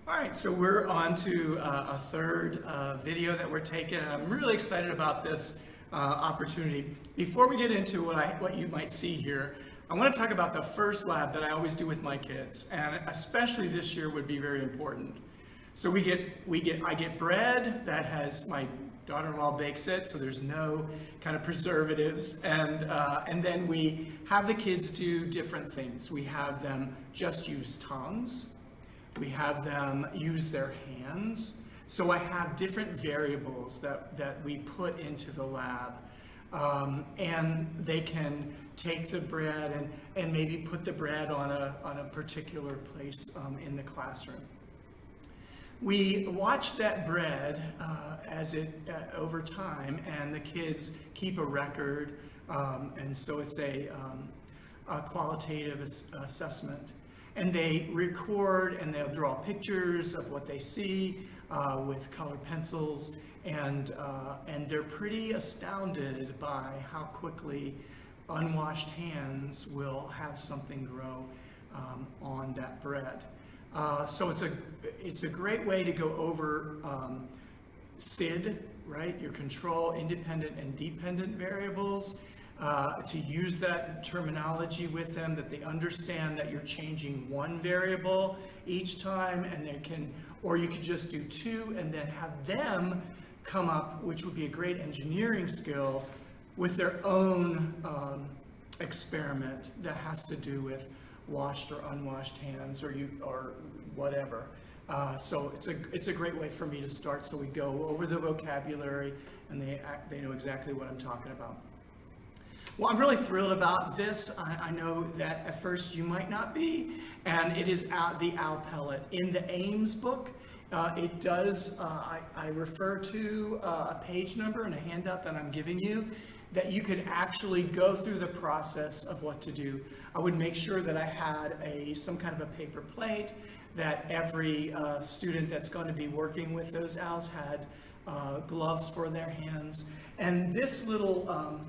All right, so we're on to a third video that we're taking, and I'm really excited about this opportunity. Before we get into what you might see here, I want to talk about the first lab that I always do with my kids, and especially this year would be very important. So I get bread that has, my daughter-in-law bakes it, so there's no kind of preservatives, and then we have the kids do different things. We have them just use tongues. We have them use their hands. So I have different variables that we put into the lab. And they can take the bread and maybe put the bread on a particular place in the classroom. We watch that bread as it over time, and the kids keep a record, and so it's a qualitative assessment. And they record and they'll draw pictures of what they see with colored pencils, and they're pretty astounded by how quickly unwashed hands will have something grow on that bread. So it's a great way to go over SID, right? Your control, independent and dependent variables. To use that terminology with them, that they understand that you're changing one variable each time, and or you could just do two and then have them come up, which would be a great engineering skill, with their own experiment that has to do with washed or unwashed hands or whatever. So it's a great way for me to start, so we go over the vocabulary and they know exactly what I'm talking about. Well, I'm really thrilled about this. I know that at first you might not be, and it is the owl pellet. In the Ames book, it does, I refer to a page number and a handout that I'm giving you, that you could actually go through the process of what to do. I would make sure that I had some kind of a paper plate, that every student that's going to be working with those owls had gloves for their hands. And this little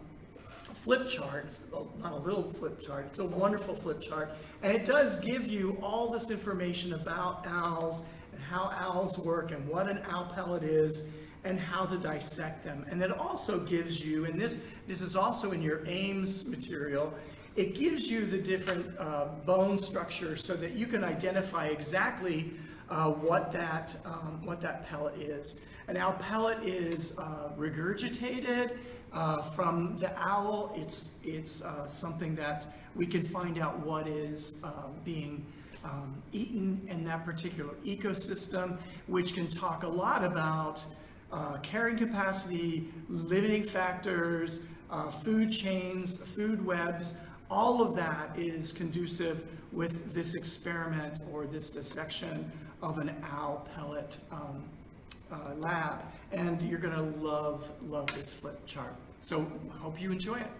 flip chart, it's not a little flip chart, it's a wonderful flip chart, and it does give you all this information about owls and how owls work and what an owl pellet is and how to dissect them. And it also gives you, and this is also in your Ames material, it gives you the different bone structures so that you can identify exactly what that pellet is. An owl pellet is regurgitated from the owl. It's something that we can find out what is being eaten in that particular ecosystem, which can talk a lot about carrying capacity, limiting factors, food chains, food webs. All of that is conducive with this experiment or this dissection of an owl pellet lab. And you're going to love this flip chart. So hope you enjoy it.